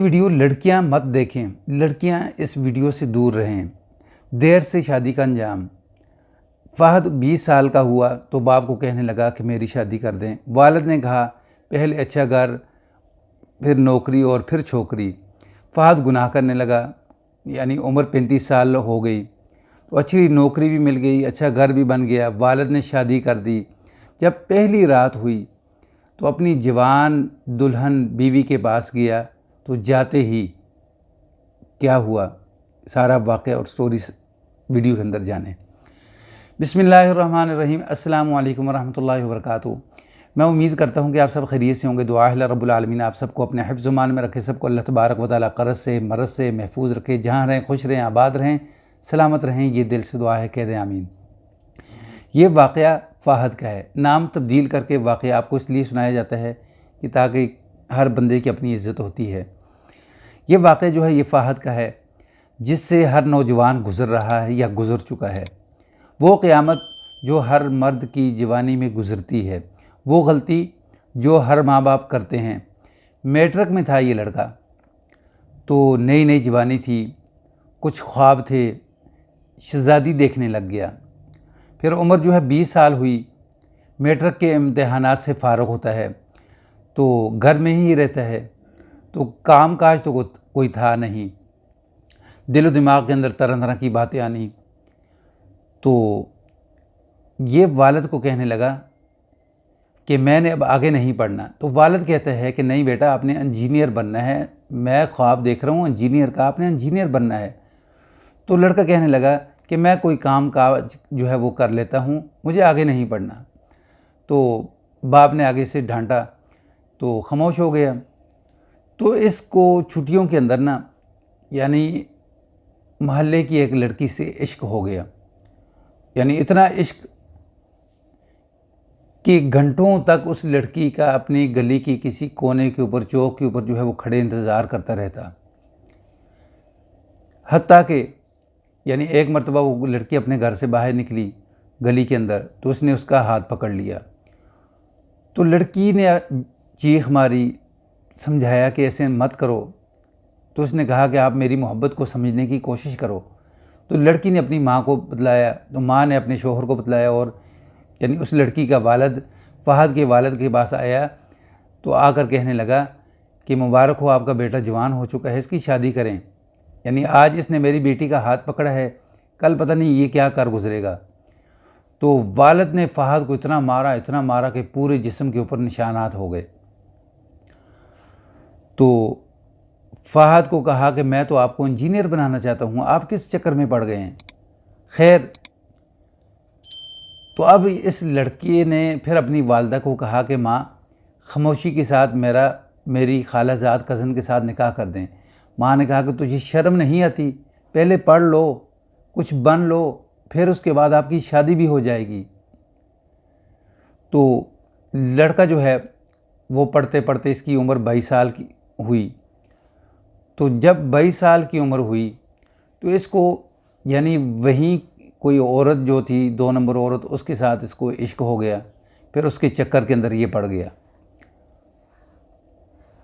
Video लड़कियां मत देखें, लड़कियां इस वीडियो से दूर रहें। देर से शादी का अंजाम। फ़हद 20 साल का हुआ तो बाप को कहने लगा कि मेरी शादी कर दें। वालिद ने कहा पहले अच्छा घर, फिर नौकरी और फिर छोकरी। फ़हद गुनाह करने लगा, यानी उम्र 35 साल हो गई तो अच्छी नौकरी भी मिल गई, अच्छा घर भी बन गया। वालिद ने शादी कर दी। जब पहली रात हुई तो अपनी जवान दुल्हन बीवी के पास गया तो जाते ही क्या हुआ, सारा वाक़या और स्टोरी वीडियो के अंदर जाने। बिस्मिल्लाहिर्रहमानिर्रहीम। अस्सलामु अलैकुम वरहमतुल्लाहि वबरकातुहू। मैं उम्मीद करता हूँ कि आप सब खैरियत से होंगे। दुआ है रब्बुल आलमीन आप सबको अपने हिफ्ज़ मान में रखे, सबको अल्लाह तबारक व तआला क़र्ज़ से मरज़ से महफूज रखे। जहाँ रहें खुश रहें, आबाद रहें, सलामत रहें, ये दिल से दुआ है, कह दें आमीन। ये वाक़या फ़हद का है। नाम तब्दील करके वाक़या आपको इसलिए सुनाया जाता है कि ताकि हर बंदे की अपनी इज़्ज़त होती है। ये वाक़या जो है ये फ़हद का है, जिससे हर नौजवान गुज़र रहा है या गुज़र चुका है। वो क़यामत जो हर मर्द की जवानी में गुज़रती है, वो गलती जो हर माँ बाप करते हैं। मैट्रिक में था ये लड़का, तो नई नई जवानी थी, कुछ ख्वाब थे, शहज़ादी देखने लग गया। फिर उम्र जो है 20 साल हुई, मैट्रिक के इम्तहानात से फ़ारुग़ होता है तो घर में ही रहता है, तो काम काज तो कोई था नहीं। दिल व दिमाग के अंदर तरह तरह की बातें आनी, तो ये वालिद को कहने लगा कि मैंने अब आगे नहीं पढ़ना। तो वालिद कहता है कि नहीं बेटा, आपने इंजीनियर बनना है, मैं ख्वाब देख रहा हूँ इंजीनियर का, आपने इंजीनियर बनना है। तो लड़का कहने लगा कि मैं कोई काम काज जो है वो कर लेता हूँ, मुझे आगे नहीं पढ़ना। तो बाप ने आगे से डांटा तो खामोश हो गया। तो इसको छुट्टियों के अंदर ना, यानी महल्ले की एक लड़की से इश्क हो गया। यानी इतना इश्क कि घंटों तक उस लड़की का अपनी गली की किसी कोने के ऊपर, चौक के ऊपर जो है वो खड़े इंतज़ार करता रहता। हत्ता कि यानी एक मरतबा वो लड़की अपने घर से बाहर निकली गली के अंदर तो उसने उसका हाथ पकड़ लिया। तो लड़की ने चीख मारी, समझाया कि ऐसे मत करो। तो उसने कहा कि आप मेरी मोहब्बत को समझने की कोशिश करो। तो लड़की ने अपनी माँ को बतलाया, तो माँ ने अपने शोहर को बतलाया, और यानी उस लड़की का वालिद फ़हद के वालिद के पास आया तो आकर कहने लगा कि मुबारक हो, आपका बेटा जवान हो चुका है, इसकी शादी करें। यानी आज इसने मेरी बेटी का हाथ पकड़ा है, कल पता नहीं ये क्या कर गुजरेगा। तो वालिद ने फ़हद को इतना मारा कि पूरे जिस्म के ऊपर निशानात हो गए। तो फ़हद को कहा कि मैं तो आपको इंजीनियर बनाना चाहता हूँ, आप किस चक्कर में पड़ गए हैं। खैर, तो अब इस लड़की ने फिर अपनी वालदा को कहा कि माँ, खामोशी के साथ मेरी खालाजाद कज़न के साथ निकाह कर दें। माँ ने कहा कि तुझे शर्म नहीं आती, पहले पढ़ लो, कुछ बन लो, फिर उसके बाद आपकी शादी भी हो जाएगी। तो लड़का जो है वो पढ़ते पढ़ते इसकी उम्र 22 साल की हुई। तो जब 22 साल की उम्र हुई तो इसको, यानी वहीं कोई औरत जो थी, 2 नंबर औरत, उसके साथ इसको इश्क हो गया। फिर उसके चक्कर के अंदर ये पड़ गया।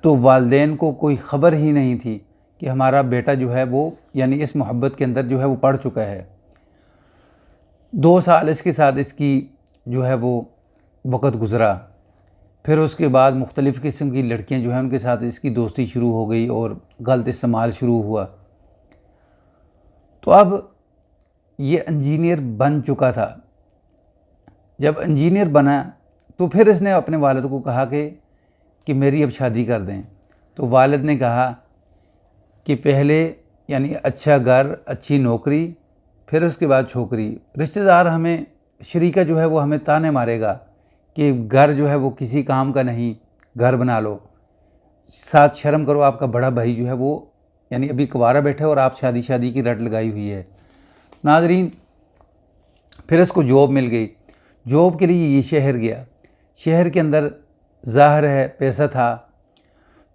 तो वालिदैन को कोई ख़बर ही नहीं थी कि हमारा बेटा जो है वो, यानी इस मोहब्बत के अंदर जो है वो पड़ चुका है। 2 साल इसके साथ इसकी जो है वो वक़्त गुज़रा। फिर उसके बाद मुख्तलिफ़ किस्म की लड़कियां जो हैं उनके साथ इसकी दोस्ती शुरू हो गई और गलत इस्तेमाल शुरू हुआ। तो अब ये इंजीनियर बन चुका था। जब इंजीनियर बना तो फिर इसने अपने वालिद को कहा कि मेरी अब शादी कर दें। तो वालिद ने कहा कि पहले यानी अच्छा घर, अच्छी नौकरी, फिर उसके बाद छोकरी। रिश्तेदार हमें, शरीका जो है वो हमें ताने मारेगा कि घर जो है वो किसी काम का नहीं, घर बना लो, साथ शर्म करो, आपका बड़ा भाई जो है वो यानी अभी कुंवारा बैठा है और आप शादी की रट लगाई हुई है। नाज़रीन, फिर इसको जॉब मिल गई। जॉब के लिए ये शहर गया। शहर के अंदर ज़ाहिर है पैसा था,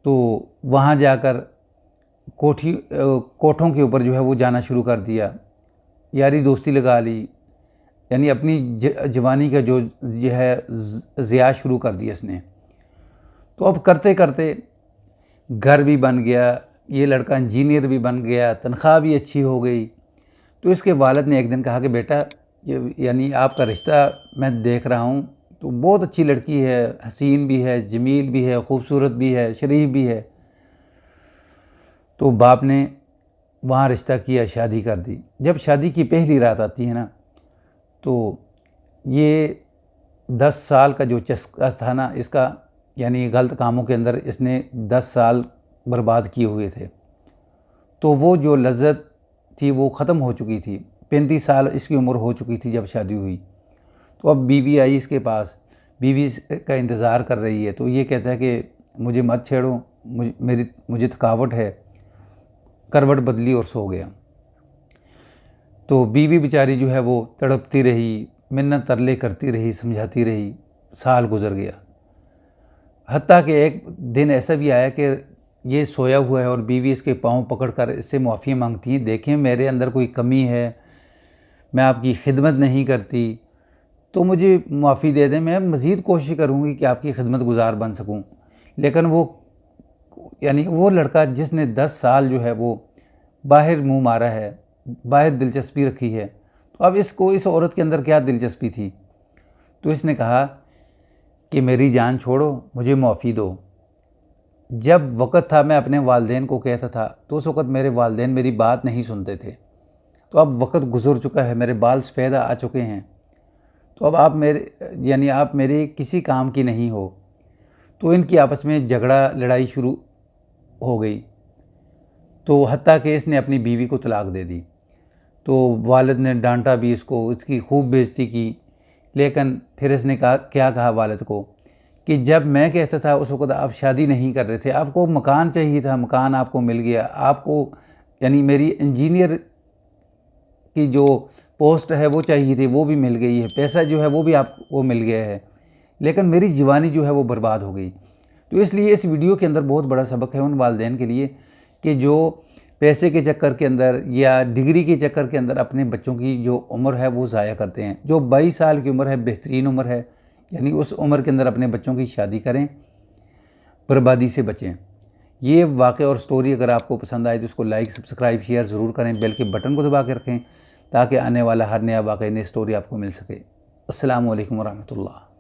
तो वहाँ जाकर कोठों के ऊपर जो है वो जाना शुरू कर दिया, यारी दोस्ती लगा ली, यानी अपनी जवानी का जो है ज़िया शुरू कर दिया इसने। तो अब करते करते घर भी बन गया, ये लड़का इंजीनियर भी बन गया, तनख्वाह भी अच्छी हो गई। तो इसके वालिद ने एक दिन कहा कि बेटा ये यानी आपका रिश्ता मैं देख रहा हूँ तो बहुत अच्छी लड़की है, हसीन भी है, जमील भी है, खूबसूरत भी है, शरीफ भी है। तो बाप ने वहाँ रिश्ता किया, शादी कर दी। जब शादी की पहली रात आती है ना, तो ये 10 साल का जो चस्का था ना इसका, यानी गलत कामों के अंदर इसने 10 साल बर्बाद किए हुए थे, तो वो जो लज्जत थी वो ख़त्म हो चुकी थी। 35 साल इसकी उम्र हो चुकी थी जब शादी हुई। तो अब बीवी आई इसके पास, बीवी का इंतज़ार कर रही है। तो ये कहता है कि मुझे मत छेड़ो, मुझे थकावट है। करवट बदली और सो गया। तो बीवी बेचारी जो है वो तड़पती रही, मिन्नत तरले करती रही, समझाती रही। साल गुजर गया। हत्ता कि एक दिन ऐसा भी आया कि ये सोया हुआ है और बीवी इसके पाँव पकड़कर इससे माफ़ी मांगती है, देखें मेरे अंदर कोई कमी है, मैं आपकी खिदमत नहीं करती तो मुझे माफ़ी दे दें, मैं मज़ीद कोशिश करूँगी कि आपकी खिदमत गुजार बन सकूँ। लेकिन वो यानी वो लड़का जिसने 10 साल जो है वो बाहर मुंह मारा है, बाहर दिलचस्पी रखी है, तो अब इसको इस औरत के अंदर क्या दिलचस्पी थी। तो इसने कहा कि मेरी जान छोड़ो, मुझे माफ़ी दो। जब वक़्त था मैं अपने वालिदैन को कहता था तो उस वक़्त मेरे वालिदैन मेरी बात नहीं सुनते थे। तो अब वक़्त गुज़र चुका है, मेरे बाल सफ़ेद आ चुके हैं, तो अब आप मेरे किसी काम की नहीं हो। तो इनकी आपस में झगड़ा लड़ाई शुरू हो गई। तो हत्ता कि इसने अपनी बीवी को तलाक दे दी। तो वालिद ने डांटा भी इसको, इसकी खूब बेइज्जती की। लेकिन फिर इसने क्या कहा वालिद को कि जब मैं कहता था उस वक़्त आप शादी नहीं कर रहे थे, आपको मकान चाहिए था, मकान आपको मिल गया, आपको यानी मेरी इंजीनियर की जो पोस्ट है वो चाहिए थी वो भी मिल गई है, पैसा जो है वो भी आपको मिल गया है, लेकिन मेरी जवानी जो है वो बर्बाद हो गई। तो इसलिए इस वीडियो के अंदर बहुत बड़ा सबक है उन वालिदैन के लिए कि जो पैसे के चक्कर के अंदर या डिग्री के चक्कर के अंदर अपने बच्चों की जो उम्र है वो ज़ाया करते हैं। जो 22 साल की उम्र है बेहतरीन उम्र है, यानी उस उम्र के अंदर अपने बच्चों की शादी करें, बर्बादी से बचें। ये वाक़या और स्टोरी अगर आपको पसंद आए तो उसको लाइक, सब्सक्राइब, शेयर ज़रूर करें, बेल के बटन को दबा के रखें ताकि आने वाला हर नया वाक़या, नई स्टोरी आपको मिल सके। अस्सलामु अलैकुम व रहमतुल्लाह।